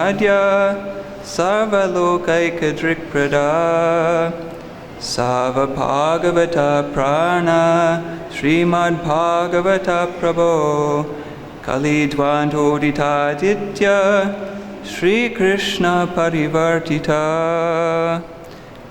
Adya Sarvalokaikadrikprada Savabhagavata Prana Srimad Bhagavata Prabhu Kalidvantodita Ditya Shri Krishna Parivartita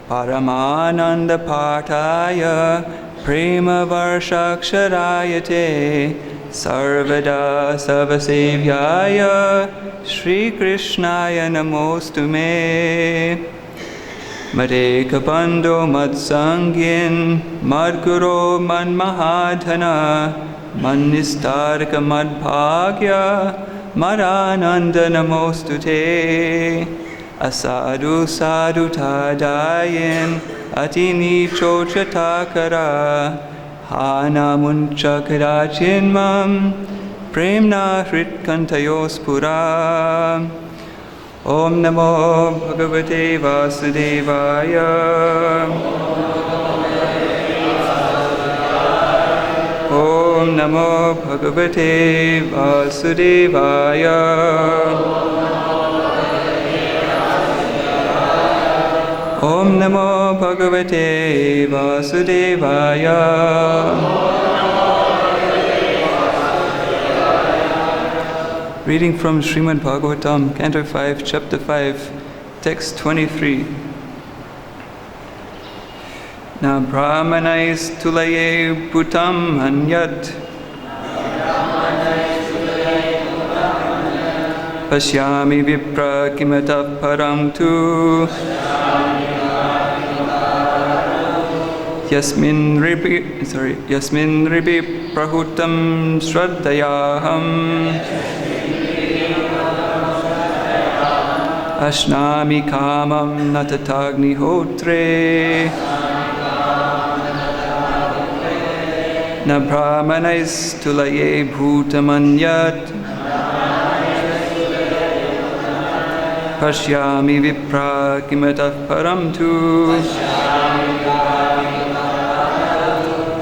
Paramananda Partaya Prema Varshaksharayate Sarvada Savasevyaya Shri Krishnaya Namostume Madeka Bando Madsangin Madguru Manmahadhana Manistarka Madbhagya Madananda Namostute Asadu Sadhu Tadayin Atini Chochatakara Hana Munchakadachinmam Premna Hritkantayos Pura Om Namo Bhagavate Vasudevaya Om Namo Bhagavate Vasudevaya Om Namo Bhagavate Vasudevaya. Reading from Srimad Bhagavatam, Canto 5, Chapter 5, Text 23. Na brahmanais tulaye bhutam anyat Pashyami vipra kimatah param tu Yasmin ribi prahutam shraddayaham Ashnami kamam natatagni hotre Na brahmanais tulaye bhutamanyat Pashyami vipra kimatah param tu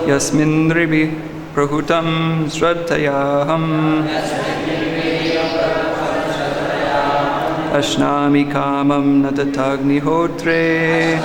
Yasmin ribi prahutam shraddayaham Ashnami kamam natatagni hotre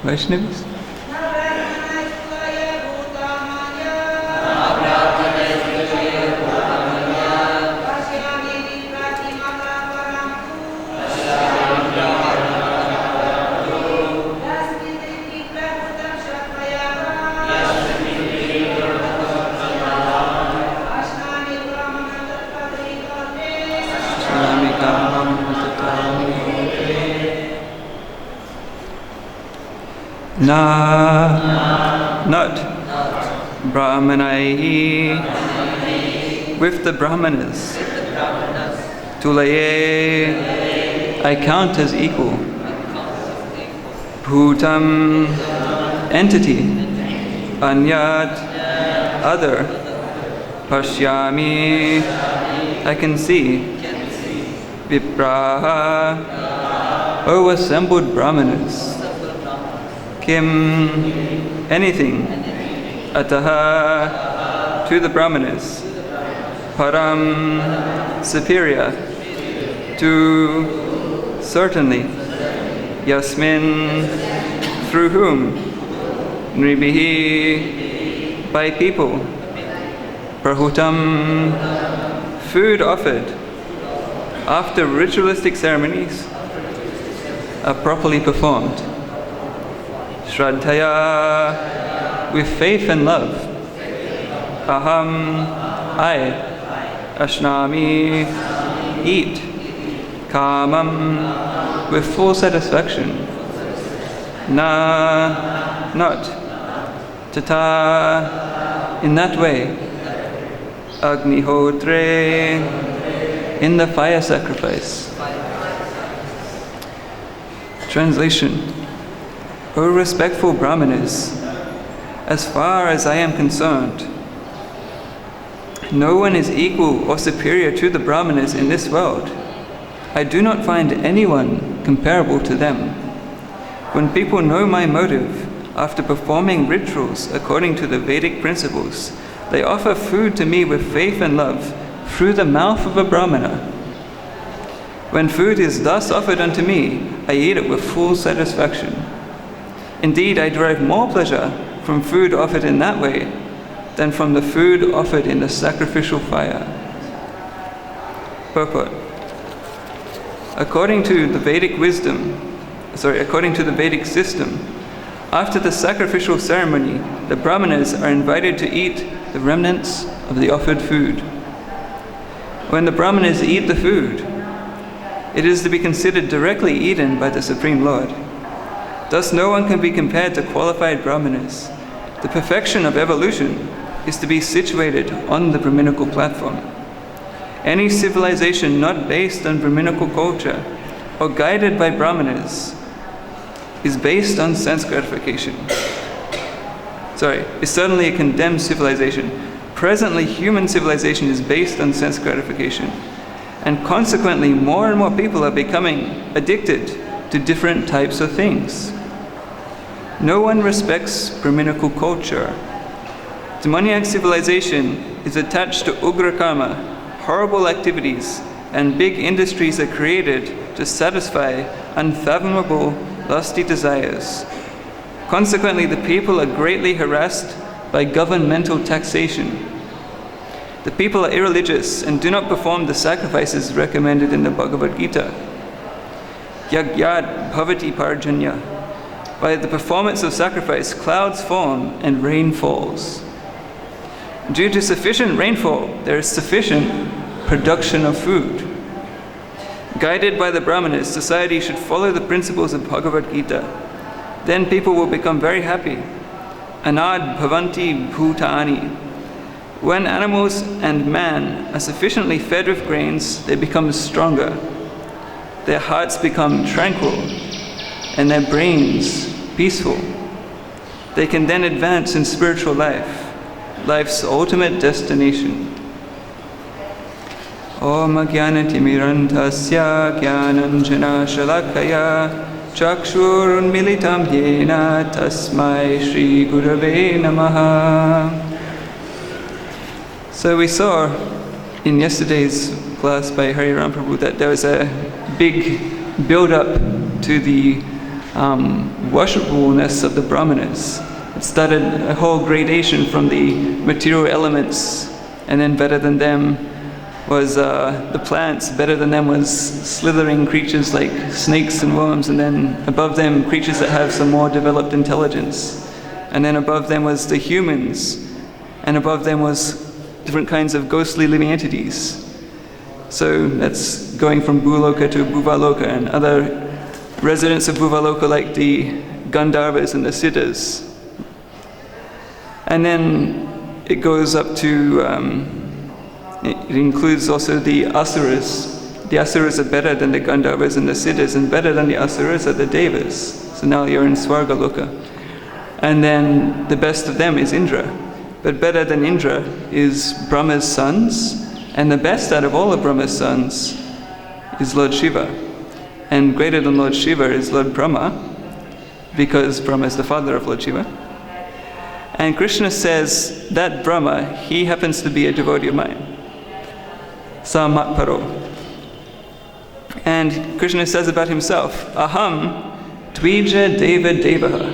Vaishnavis? Not Brahmanai with the Brahmanas. Tulaye, I count as equal. Bhutam, entity. Anyat, other. Pashyami, I can see. Vipraha, O assembled brahmanas. Kim, anything. Ataha, to the brahmanas. Param, superior. To, certainly. Yasmin, through whom? Nribihi, by people. Prahutam, food offered after ritualistic ceremonies are properly performed. Shraddhaya, with faith and love. Aham, I. Ashnami, eat. Kamam, with full satisfaction. Na, not. Tata, in that way. Agnihotre, in the fire sacrifice. Translation. O respectful brahmanas, as far as I am concerned, no one is equal or superior to the brahmanas in this world. I do not find anyone comparable to them. When people know my motive, after performing rituals according to the Vedic principles, they offer food to me with faith and love through the mouth of a brahmana. When food is thus offered unto me, I eat it with full satisfaction. Indeed, I derive more pleasure from food offered in that way than from the food offered in the sacrificial fire. Purport. According to the Vedic system, after the sacrificial ceremony, the brahmanas are invited to eat the remnants of the offered food. When the brahmanas eat the food, it is to be considered directly eaten by the Supreme Lord. Thus no one can be compared to qualified brahmanas. The perfection of evolution is to be situated on the Brahminical platform. Any civilization not based on Brahminical culture or guided by brahmanas is based on sense gratification. Is certainly a condemned civilization. Presently, human civilization is based on sense gratification. And consequently, more and more people are becoming addicted to different types of things. No one respects Brahminical culture. Demoniac civilization is attached to Ugra karma, horrible activities, and big industries are created to satisfy unfathomable lusty desires. Consequently, the people are greatly harassed by governmental taxation. The people are irreligious and do not perform the sacrifices recommended in the Bhagavad Gita. Yagyat bhavati parjanya. By the performance of sacrifice, clouds form and rain falls. Due to sufficient rainfall, there is sufficient production of food. Guided by the brahmanas, society should follow the principles of Bhagavad Gita. Then people will become very happy. Anad bhavanti bhutani. When animals and man are sufficiently fed with grains, they become stronger. Their hearts become tranquil, and their brains peaceful. They can then advance in spiritual life, life's ultimate destination. Om Jnanatimirandhasya Jnananjana Shalakaya Chakshurunmilitam Yena Tasmai Shri Gurave Namaha. So we saw in yesterday's class by Hariram Prabhu that there was a big build-up to the worshipfulness of the brahmanas. It started a whole gradation from the material elements, and then better than them was the plants, better than them was slithering creatures like snakes and worms, and then above them creatures that have some more developed intelligence. And then above them was the humans, and above them was different kinds of ghostly living entities. So that's going from Bhuloka to Bhuvaloka, and other residents of Bhuvaloka like the Gandharvas and the Siddhas. And then it goes up to, it includes also the Asuras. The Asuras are better than the Gandharvas and the Siddhas, and better than the Asuras are the Devas. So now you're in Swargaloka. And then the best of them is Indra. but better than Indra is Brahma's sons, and the best out of all of Brahma's sons is Lord Shiva. And greater than Lord Shiva is Lord Brahma, because Brahma is the father of Lord Shiva. And Krishna says that Brahma, he happens to be a devotee of mine. Sa matparo. And Krishna says about himself, Aham Dvija Deva Devaha.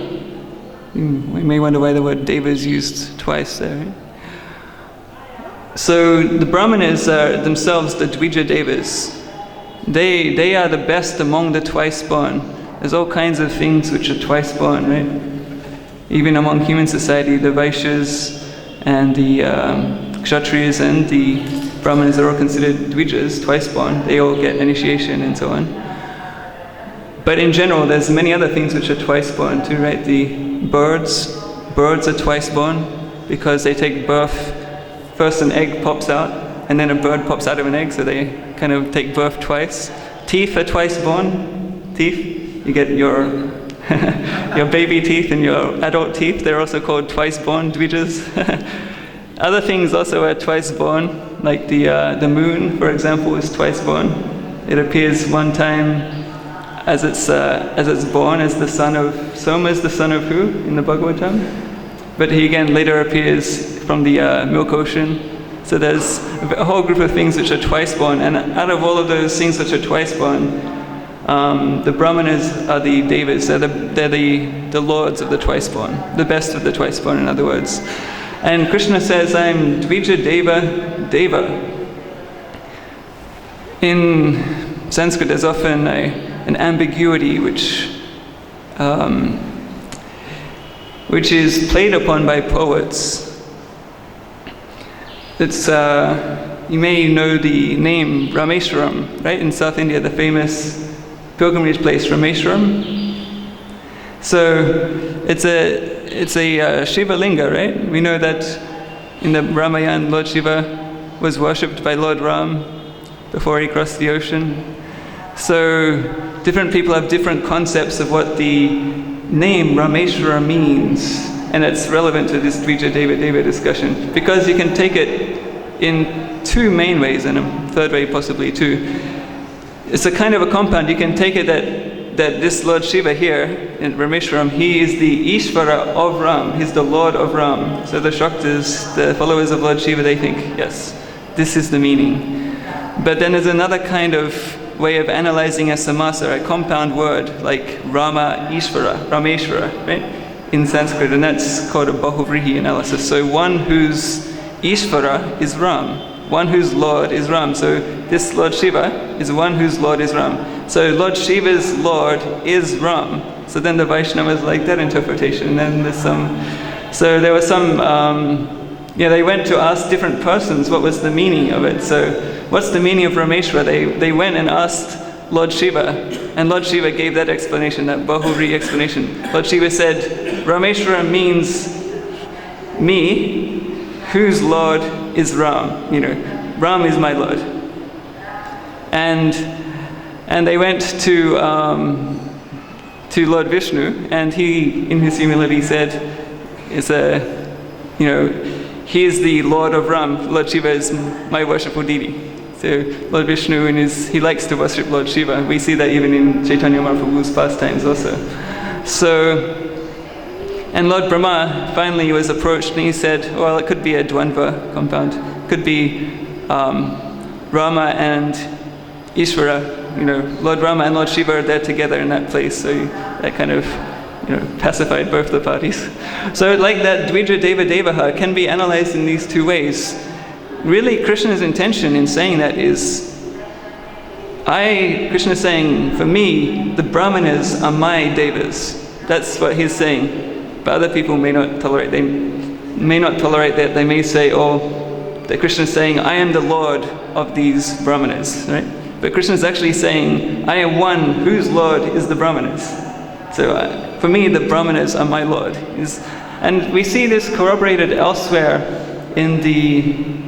We may wonder why the word Deva is used twice there. Right? So the Brahmanas are themselves the Dvija Devas. They are the best among the twice born. There's all kinds of things which are twice born, right? Even among human society, the Vaishyas and the Kshatriyas and the Brahmanas are all considered Dvijas, twice born. They all get initiation and so on. But in general, there's many other things which are twice born too, right? The birds are twice born because they take birth. First an egg pops out, and then a bird pops out of an egg, so they kind of take birth twice. Teeth are twice born. Teeth, you get your your baby teeth and your adult teeth. They're also called twice born dvijas. Other things also are twice born, like the moon, for example, is twice born. It appears one time as it's born as the son of Soma, is the son of who in the Bhagavatam? But he again later appears from the milk ocean. So there's a whole group of things which are twice born, and out of all of those things which are twice born, the Brahmanas are the Devas. They're the lords of the twice born, the best of the twice born, in other words. And Krishna says, "I'm Dvija Deva Deva." In Sanskrit, there's often an ambiguity which is played upon by poets. It's you may know the name Rameswaram, right? In South India, the famous pilgrimage place Rameswaram. So it's a Shiva Linga, right? We know that in the Ramayana, Lord Shiva was worshipped by Lord Ram before he crossed the ocean. So different people have different concepts of what the name Rameshwara means, and it's relevant to this Dvija Deva Deva discussion, because you can take it in two main ways, and a third way possibly too. It's a kind of a compound. You can take it that this Lord Shiva here in Rameshwaram, he is the Ishvara of Ram, he's the Lord of Ram. So the Shaktas, the followers of Lord Shiva, they think, yes, this is the meaning. But then there's another kind of way of analyzing a samasa, a compound word like Rama Ishvara, Rameshwara, right? In Sanskrit, and that's called a Bahuvrihi analysis. So one whose Ishvara is Ram, one whose Lord is Ram. So this Lord Shiva is one whose Lord is Ram. So Lord Shiva's Lord is Ram. So then the Vaishnavas like that interpretation. And then there's so there was they went to ask different persons what was the meaning of it. So what's the meaning of Rameshwara? They went and asked Lord Shiva, and Lord Shiva gave that explanation, that Bahuri explanation. Lord Shiva said, Rameshwara means me, whose Lord is Ram. Ram is my Lord. And they went to Lord Vishnu, and he, in his humility, said, he is the Lord of Ram. Lord Shiva is my worshipful deity. So Lord Vishnu, he likes to worship Lord Shiva. We see that even in Chaitanya Mahaprabhu's pastimes also. So, and Lord Brahma finally was approached, and he said, well, it could be a Dvandva compound. It could be Rama and Ishvara. Lord Rama and Lord Shiva are there together in that place. So that kind of pacified both the parties. So like that Dvija Deva Devaha can be analyzed in these two ways. Really, Krishna's intention in saying that is, Krishna is saying, for me, the Brahmanas are my devas. That's what he's saying. But other people may not tolerate. They may not tolerate that. They may say, that Krishna is saying, I am the Lord of these Brahmanas, right? But Krishna is actually saying, I am one whose Lord is the Brahmanas. So for me, the Brahmanas are my Lord. And we see this corroborated elsewhere in the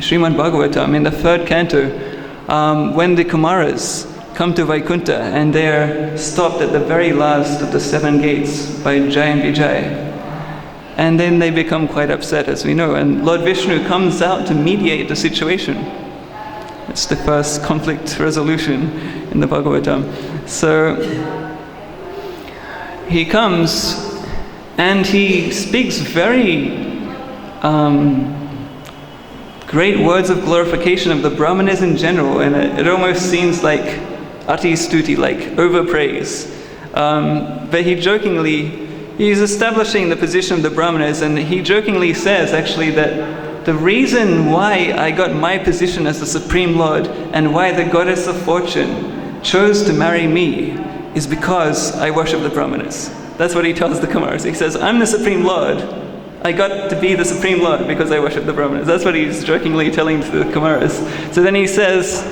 Srimad Bhagavatam, in the 3rd canto, when the Kumaras come to Vaikuntha and they're stopped at the very last of the 7 gates by Jai and Vijay. And then they become quite upset, as we know. And Lord Vishnu comes out to mediate the situation. It's the first conflict resolution in the Bhagavatam. So he comes and he speaks very great words of glorification of the Brahmanas in general, and it almost seems like ati stuti, like overpraise. But he's establishing the position of the Brahmanas, and he jokingly says actually that the reason why I got my position as the Supreme Lord and why the goddess of fortune chose to marry me is because I worship the Brahmanas. That's what he tells the Kumaras. He says, I'm the Supreme Lord. I got to be the Supreme Lord because I worship the Brahmanas. That's what he's jokingly telling to the Kumaras. So then he says,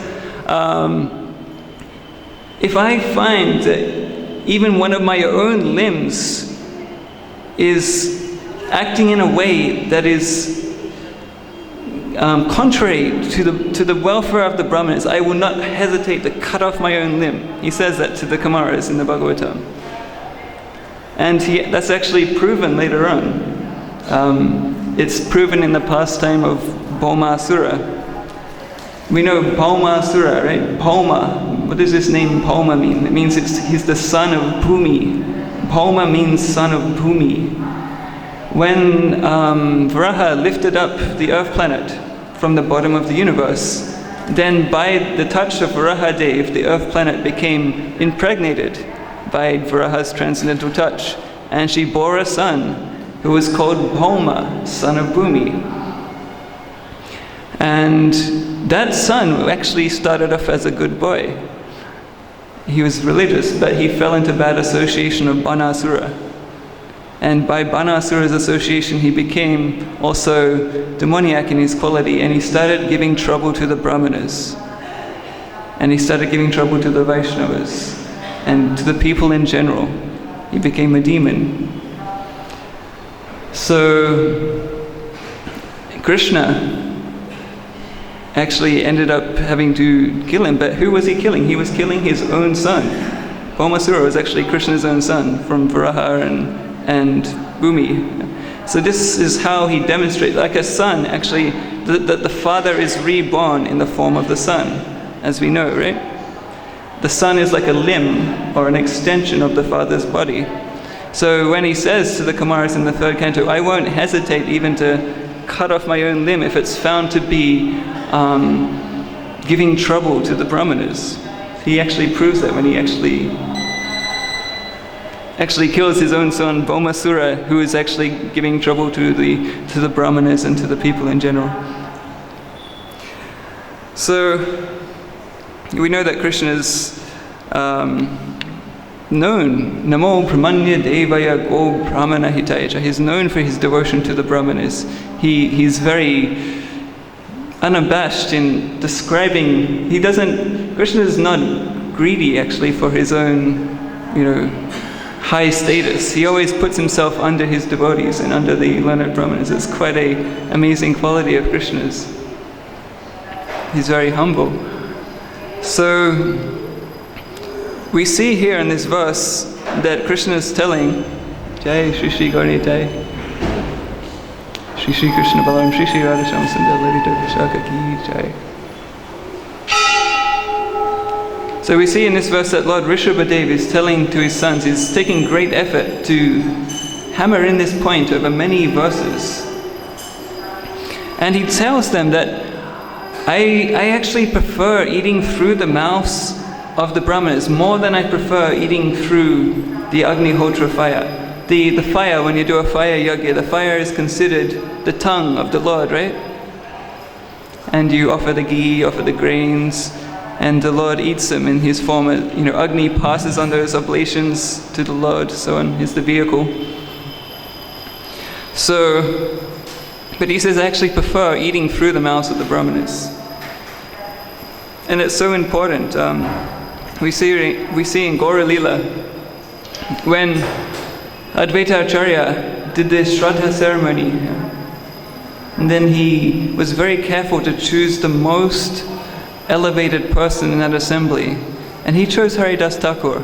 if I find that even one of my own limbs is acting in a way that is contrary to the welfare of the Brahmanas, I will not hesitate to cut off my own limb. He says that to the Kumaras in the Bhagavatam. And that's actually proven later on. It's proven in the pastime of Bhaumasura. We know Bhaumasura, right? Bhauma. What does this name Bhauma mean? It means he's the son of Bhumi. Bhauma means son of Bhumi. When Varaha lifted up the earth planet from the bottom of the universe, then by the touch of Varahadev, the earth planet became impregnated by Varaha's transcendental touch, and she bore a son who was called Bhauma, son of Bhumi. And that son actually started off as a good boy. He was religious, but he fell into bad association of Banasura. And by Banasura's association, he became also demoniac in his quality, and he started giving trouble to the Brahmanas. And he started giving trouble to the Vaishnavas and to the people in general. He became a demon. So Krishna actually ended up having to kill him, but who was he killing? He was killing his own son. Bhaumasura was actually Krishna's own son from Varaha and Bhumi. So this is how he demonstrates, like a son, actually, that the father is reborn in the form of the son, as we know, right? The son is like a limb or an extension of the father's body. So when he says to the Kumaras in the third canto, I won't hesitate even to cut off my own limb if it's found to be giving trouble to the Brahmanas. He actually proves that when he actually kills his own son Bhaumasura, who is actually giving trouble to the Brahmanas and to the people in general. So we know that Krishna is known, Namo Brahmanya Devaya Go Brahmana Hitaya. He's known for his devotion to the Brahmanas. He's very unabashed in describing, Krishna is not greedy actually for his own, high status. He always puts himself under his devotees and under the learned Brahmanas. It's quite an amazing quality of Krishna's. He's very humble. So we see here in this verse that Krishna is telling Jai Shri Shri Gauri Jai Shri Shri Krishna Balaram Shri Shri Radha Shyam Sundar Lalita Vishaka Ki Jai. So we see in this verse that Lord Rishabhadev is telling to his sons, he's taking great effort to hammer in this point over many verses. And he tells them that I actually prefer eating through the mouths of the Brahmanas more than I prefer eating through the Agnihotra fire. The fire, when you do a fire yajna, the fire is considered the tongue of the Lord, right? And you offer the ghee, offer the grains, and the Lord eats them in his form. Agni passes on those oblations to the Lord, so on is the vehicle. So, but he says, I actually prefer eating through the mouths of the Brahmanas. And it's so important. We see in Gaura Lila, when Advaita Acharya did the Shraddha ceremony, and then he was very careful to choose the most elevated person in that assembly, and he chose Haridas Thakur.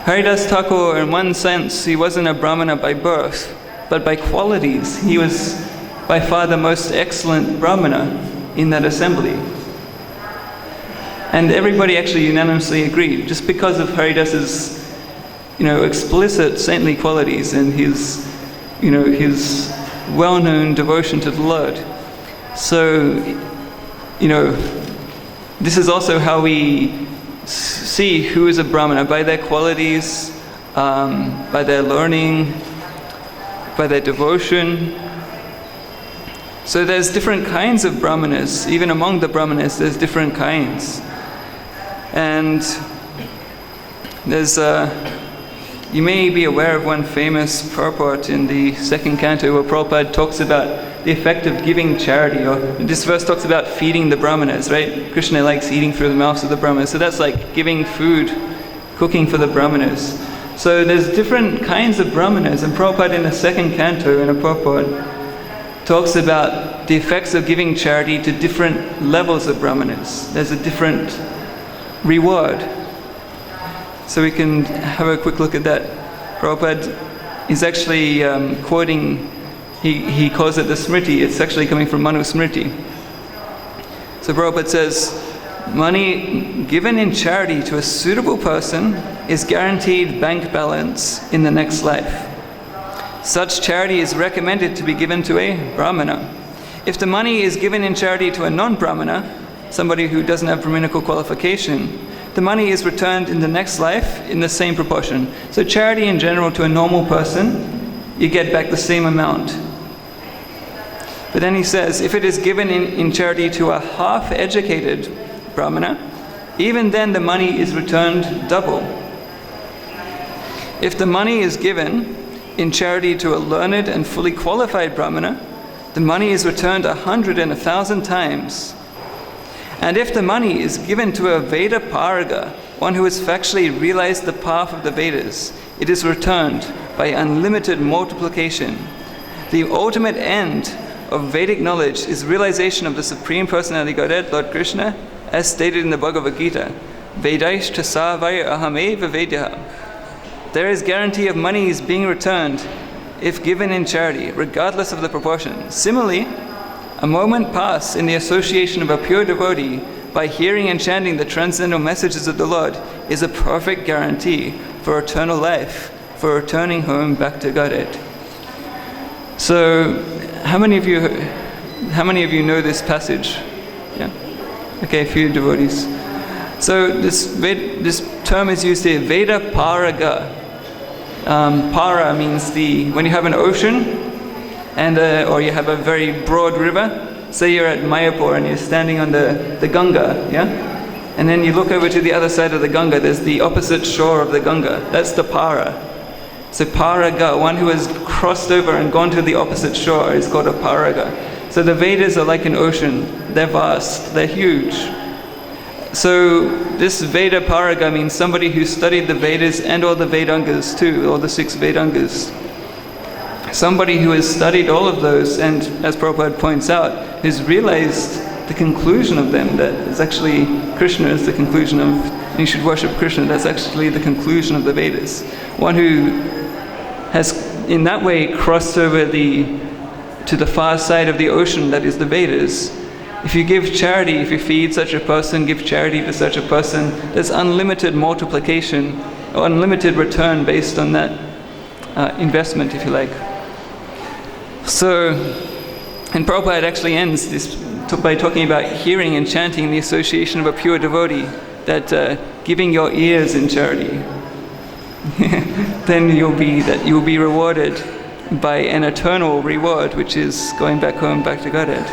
Haridas Thakur, in one sense, he wasn't a Brahmana by birth, but by qualities. He was by far the most excellent Brahmana in that assembly. And everybody actually unanimously agreed, just because of Haridas's, explicit saintly qualities and his well-known devotion to the Lord. So, this is also how we see who is a Brahmana, by their qualities, by their learning, by their devotion. So there's different kinds of Brahmanas. Even among the Brahmanas, there's different kinds. And there's you may be aware of one famous purport in the second canto where Prabhupada talks about the effect of giving charity, or this verse talks about feeding the Brahmanas, right? Krishna likes eating through the mouths of the Brahmanas, so that's like giving food, cooking for the Brahmanas. So there's different kinds of Brahmanas, and Prabhupada in the second canto in a purport talks about the effects of giving charity to different levels of Brahmanas. There's a different reward. So we can have a quick look at that. Prabhupada is actually quoting, he calls it the Smriti, it's actually coming from Manu Smriti. So Prabhupada says, money given in charity to a suitable person is guaranteed bank balance in the next life. Such charity is recommended to be given to a Brahmana. If the money is given in charity to a non-Brahmana, somebody who doesn't have Brahminical qualification, the money is returned in the next life in the same proportion. So charity in general to a normal person, you get back the same amount. But then he says, if it is given in charity to a half-educated Brahmana, even then the money is returned double. If the money is given in charity to a learned and fully qualified Brahmana, the money is returned 100 and 1,000 times. And if the money is given to a Veda Paraga, one who has factually realized the path of the Vedas, it is returned by unlimited multiplication. The ultimate end of Vedic knowledge is realization of the Supreme Personality Godhead, Lord Krishna, as stated in the Bhagavad Gita, Vedaishta savaya ahameva vedyaha. There is guarantee of monies being returned if given in charity, regardless of the proportion. Similarly, a moment passed in the association of a pure devotee by hearing and chanting the transcendental messages of the Lord is a perfect guarantee for eternal life, for returning home back to Godhead. So, how many of you know this passage? Yeah. Okay, a few devotees. So this term is used here, Veda Paraga. Para means when you have an ocean, and or you have a very broad river. Say you're at Mayapur and you're standing on the Ganga, yeah? And then you look over to the other side of the Ganga, there's the opposite shore of the Ganga. That's the Para. So Paraga, one who has crossed over and gone to the opposite shore, is called a Paraga. So the Vedas are like an ocean. They're vast, they're huge. So this Veda Paraga means somebody who studied the Vedas and all the Vedangas too, all the 6 Vedangas. Somebody who has studied all of those and, as Prabhupada points out, has realized the conclusion of them, that it's actually Krishna is the conclusion of, and you should worship Krishna, that's actually the conclusion of the Vedas. One who has in that way crossed over to the far side of the ocean that is the Vedas. If you give charity, if you feed such a person, give charity to such a person, there's unlimited multiplication, or unlimited return based on that investment, if you like. So, and Prabhupada actually ends this by talking about hearing and chanting the association of a pure devotee, that giving your ears in charity, then you'll be rewarded by an eternal reward, which is going back home, back to Godhead.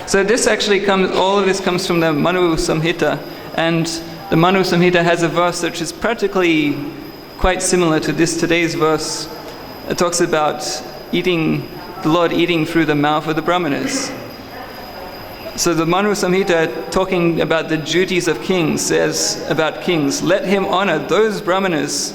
So this actually all of this comes from the Manu Samhita, and the Manu Samhita has a verse which is practically quite similar to today's verse. It talks about the Lord eating through the mouth of the Brahmanas. So the Manu Samhita, talking about the duties of kings, says about kings, let him honor those Brahmanas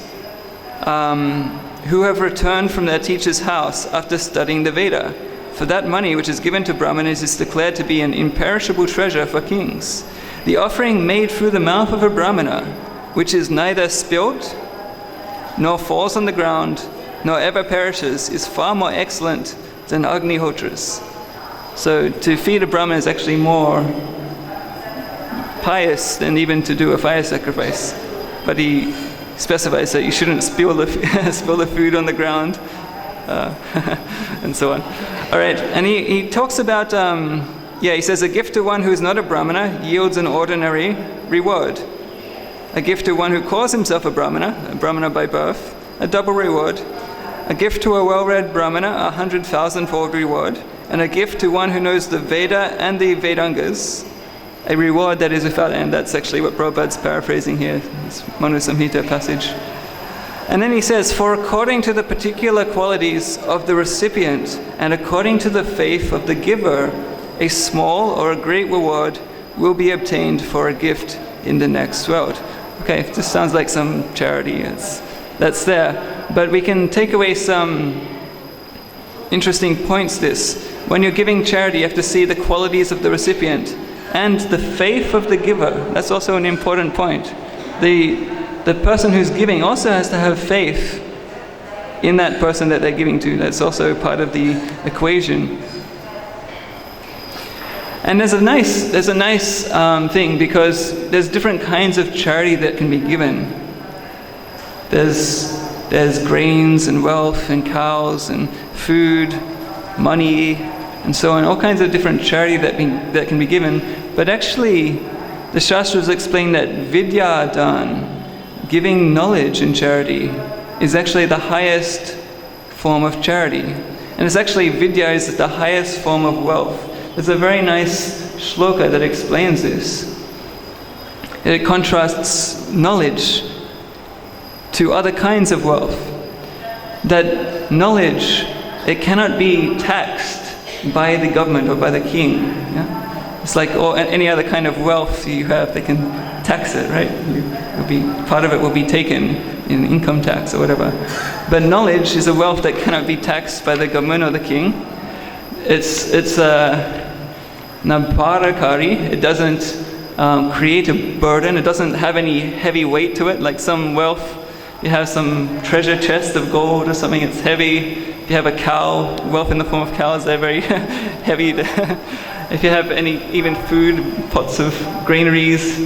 who have returned from their teacher's house after studying the Veda. For that money which is given to Brahmanas is declared to be an imperishable treasure for kings. The offering made through the mouth of a Brahmana which is neither spilt, nor falls on the ground, nor ever perishes, is far more excellent than Agnihotras. So to feed a Brahman is actually more pious than even to do a fire sacrifice. But he specifies that you shouldn't spill the food on the ground, and so on. All right, and he talks about, he says, a gift to one who is not a Brahmana yields an ordinary reward. A gift to one who calls himself a Brahmana by birth, a double reward. A gift to a well-read Brahmana, 100,000-fold reward. And a gift to one who knows the Veda and the Vedangas, a reward that is without end. That's actually what Prabhupada's paraphrasing here, this Manu Samhita passage. And then he says, for according to the particular qualities of the recipient and according to the faith of the giver, a small or a great reward will be obtained for a gift in the next world. Okay, this sounds like some charity. That's there. But we can take away some interesting points this. When you're giving charity, you have to see the qualities of the recipient and the faith of the giver. That's also an important point. The person who's giving also has to have faith in that person that they're giving to. That's also part of the equation. And there's a nice thing, because there's different kinds of charity that can be given. There's grains and wealth and cows and food, money, and so on. All kinds of different charity that can be given. But actually, the Shastras explain that Vidyadan, giving knowledge in charity, is actually the highest form of charity. And it's actually, Vidya is the highest form of wealth. There's a very nice shloka that explains this. It contrasts knowledge to other kinds of wealth. That knowledge, it cannot be taxed by the government or by the king. Yeah? It's like any other kind of wealth you have, they can tax it, right? Part of it will be taken in income tax or whatever. But knowledge is a wealth that cannot be taxed by the government or the king. It's nabharakari. It doesn't create a burden. It doesn't have any heavy weight to it. Like some wealth, you have some treasure chest of gold or something, it's heavy. If you have a cow, wealth in the form of cows, they're very heavy. If you have even food, pots of granaries,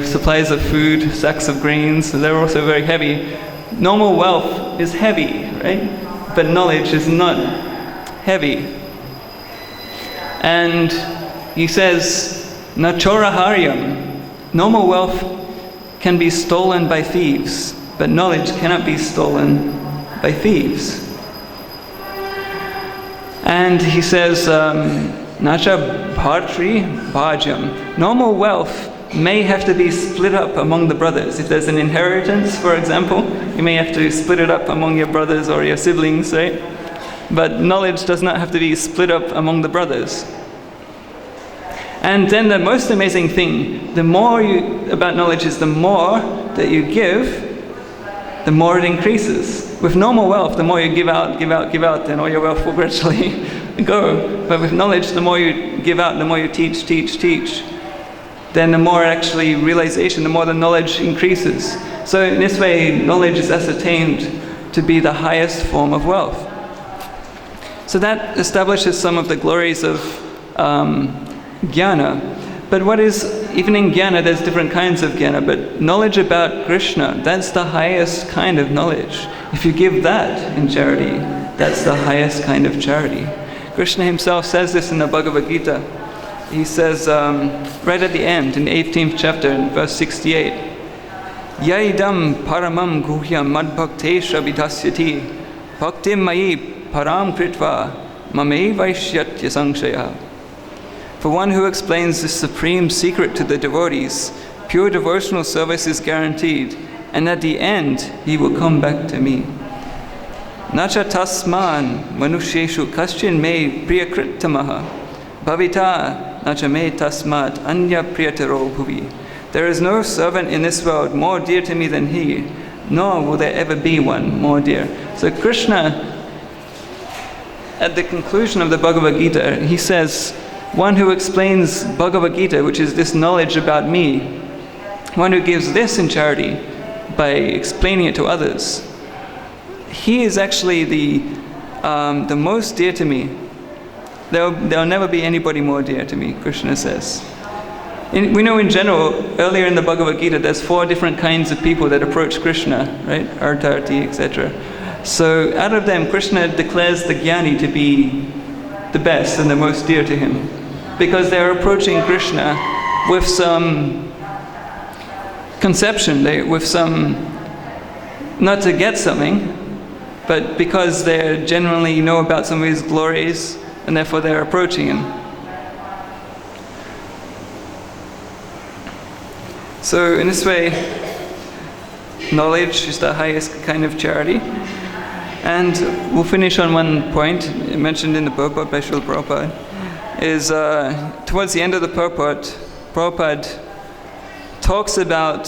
supplies of food, sacks of grains, they're also very heavy. Normal wealth is heavy, right? But knowledge is not heavy. And he says, Nachoraharyam, normal wealth can be stolen by thieves, but knowledge cannot be stolen by thieves. And he says, Nacha bhartri bhajam, normal wealth may have to be split up among the brothers. If there's an inheritance, for example, you may have to split it up among your brothers or your siblings, right? But knowledge does not have to be split up among the brothers. And then the most amazing thing, about knowledge is the more that you give, the more it increases. With normal wealth, the more you give out, then all your wealth will gradually go. But with knowledge, the more you give out, the more you teach, then the more actually realization, the more the knowledge increases. So in this way, knowledge is ascertained to be the highest form of wealth. So that establishes some of the glories of jnana. But even in jnana, there's different kinds of jnana, but knowledge about Krishna, that's the highest kind of knowledge. If you give that in charity, that's the highest kind of charity. Krishna himself says this in the Bhagavad Gita. He says, right at the end, in the 18th chapter, in verse 68, Yaidam paramam guhyam madbhaktesha vidasyati bhaktim mayi param kritva mamei vaishyatya sankshaya. For one who explains this supreme secret to the devotees, pure devotional service is guaranteed, and at the end, he will come back to me. Nacha tasman manusheshu kaschin me priyakritamaha bhavita nacha me tasmat anya priyataro bhuvi. There is no servant in this world more dear to me than he, nor will there ever be one more dear. So Krishna, at the conclusion of the Bhagavad Gita, he says, one who explains Bhagavad Gita, which is this knowledge about me, one who gives this in charity by explaining it to others, he is actually the most dear to me. There'll never be anybody more dear to me, Krishna says. We know in general, earlier in the Bhagavad Gita, there's 4 different kinds of people that approach Krishna, right? Artarti, etc. So out of them, Krishna declares the Jnani to be the best and the most dear to him, because they're approaching Krishna with some conception, with some, not to get something, but because they genuinely know about some of his glories, and therefore they're approaching him. So in this way, knowledge is the highest kind of charity. And we'll finish on one point mentioned in the purport by Srila Prabhupada, is towards the end of the purport, Prabhupada talks about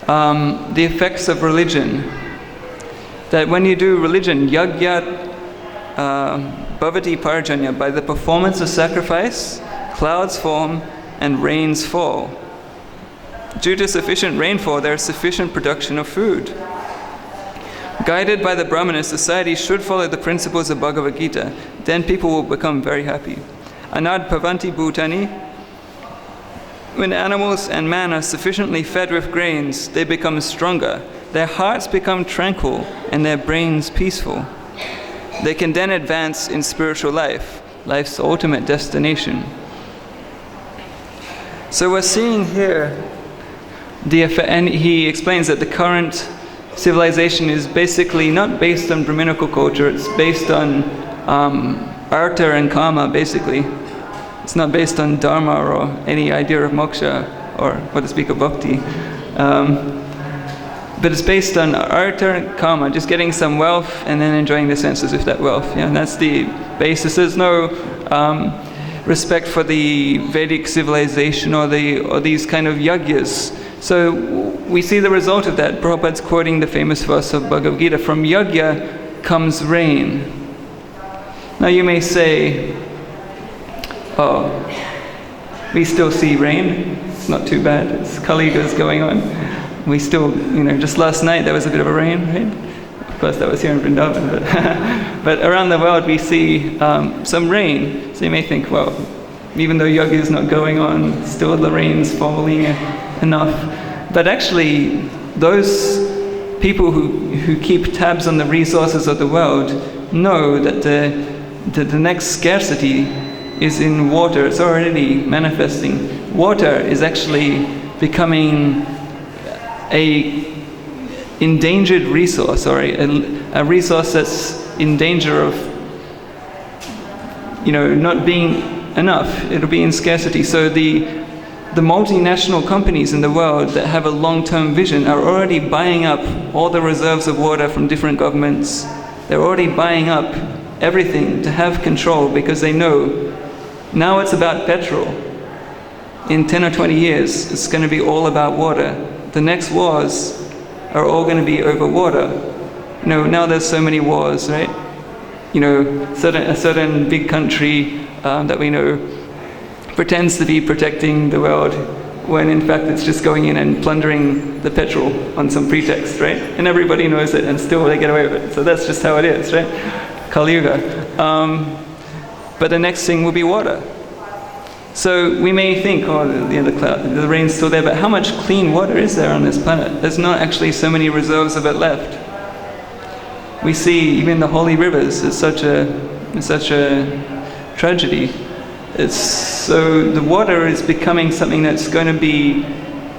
the effects of religion. That when you do religion, yagyat bhavati parjanya, by the performance of sacrifice, clouds form and rains fall. Due to sufficient rainfall, there is sufficient production of food. Guided by the Brahmana, society should follow the principles of Bhagavad Gita. Then people will become very happy. Anad bhavanti bhutani. When animals and man are sufficiently fed with grains, they become stronger. Their hearts become tranquil and their brains peaceful. They can then advance in spiritual life, life's ultimate destination. So we're seeing here the effect, and he explains that the current civilization is basically not based on Brahminical culture, it's based on artha and kama, basically. It's not based on dharma or any idea of moksha, or what to speak of bhakti. But it's based on artha and kama, just getting some wealth and then enjoying the senses with that wealth. Yeah, and that's the basis. There's no respect for the Vedic civilization or these kind of yagyas. So we see the result of that. Prabhupada's quoting the famous verse of Bhagavad Gita, from yagya comes rain. Now you may say, oh, we still see rain. It's not too bad. It's Kali Yuga is going on. We still, just last night there was a bit of a rain, right? Of course that was here in Vrindavan, but around the world we see some rain. So you may think, well, even though yoga is not going on, still the rain's falling enough. But actually, those people who keep tabs on the resources of the world know that the next scarcity is in water. It's already manifesting. Water is actually becoming a endangered resource, or a resource that's in danger of not being enough. It'll be in scarcity. So the multinational companies in the world that have a long-term vision are already buying up all the reserves of water from different governments. They're already buying up everything to have control, because they know now it's about petrol. In 10 or 20 years, it's going to be all about water. The next wars are all going to be over water. Now there's so many wars, right? A certain big country that we know pretends to be protecting the world, when in fact it's just going in and plundering the petrol on some pretext, right? And everybody knows it, and still they get away with it. So that's just how it is, right? Kali Yuga. But the next thing will be water. So we may think, the rain's still there, but how much clean water is there on this planet? There's not actually so many reserves of it left. We see even the holy rivers is such a tragedy. So the water is becoming something that's going to be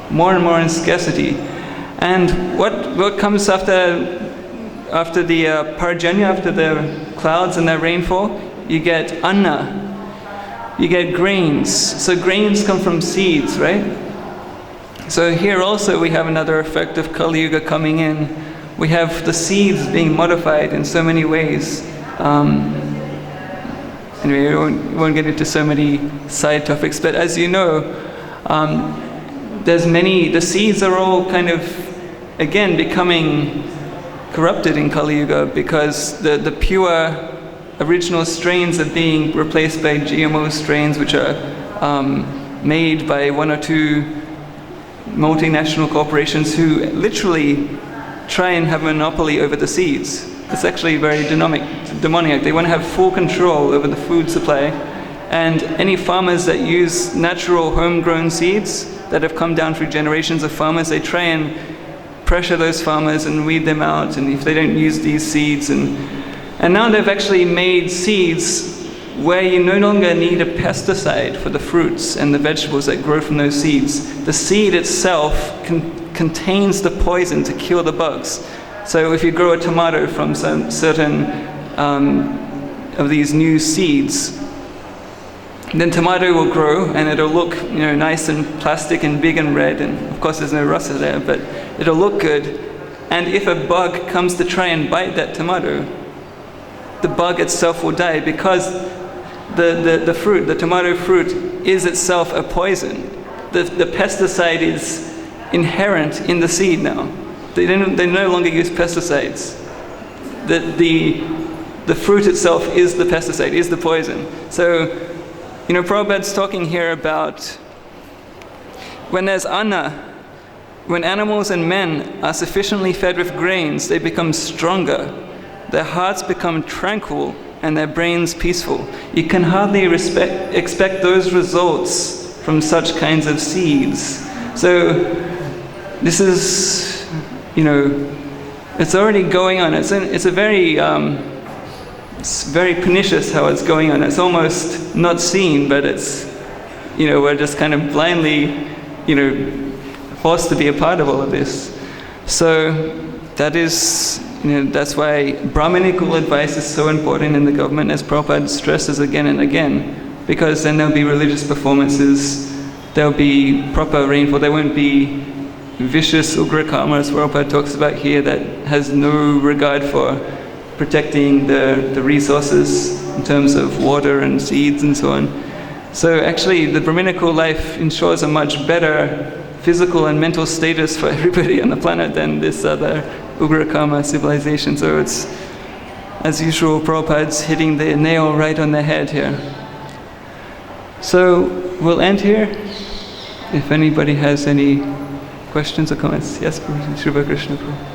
more and more in scarcity. And what comes after the parjanya, after the clouds and the rainfall? You get anna. You get grains. So grains come from seeds, right? So here also we have another effect of Kali Yuga coming in. We have the seeds being modified in so many ways. Anyway, we won't get into so many side topics, but as you know, the seeds are all kind of, again, becoming corrupted in Kali Yuga, because the pure original strains are being replaced by GMO strains, which are made by one or two multinational corporations who literally try and have a monopoly over the seeds. It's actually very demoniac. They want to have full control over the food supply, and any farmers that use natural homegrown seeds that have come down through generations of farmers, they try and pressure those farmers and weed them out, and if they don't use these seeds, and now they've actually made seeds where you no longer need a pesticide for the fruits and the vegetables that grow from those seeds. The seed itself contains the poison to kill the bugs. So if you grow a tomato from some certain of these new seeds, then tomato will grow and it'll look, nice and plastic and big and red, and of course there's no rasa there, but it'll look good. And if a bug comes to try and bite that tomato, the bug itself will die, because the fruit, the tomato fruit, is itself a poison. The pesticide is inherent in the seed now. They no longer use pesticides. The fruit itself is the pesticide, is the poison. So, Prabhupada's talking here about when there's anna, when animals and men are sufficiently fed with grains, they become stronger. Their hearts become tranquil and their brains peaceful. You can hardly expect those results from such kinds of seeds. So this is, it's already going on. It's a very, it's very pernicious how it's going on. It's almost not seen, but it's, we're just kind of blindly, forced to be a part of all of this. So that is, that's why Brahminical advice is so important in the government, as Prabhupada stresses again and again, because then there'll be religious performances, there'll be proper rainfall, there won't be vicious ugra karma, as Prabhupada talks about here, that has no regard for protecting the resources in terms of water and seeds and so on. So actually the Brahminical life ensures a much better physical and mental status for everybody on the planet than this other ugra karma civilization. So it's, as usual, Prabhupada's hitting the nail right on the head here. So we'll end here. If anybody has any questions or comments. Yes, Shri Krishna Prabhu.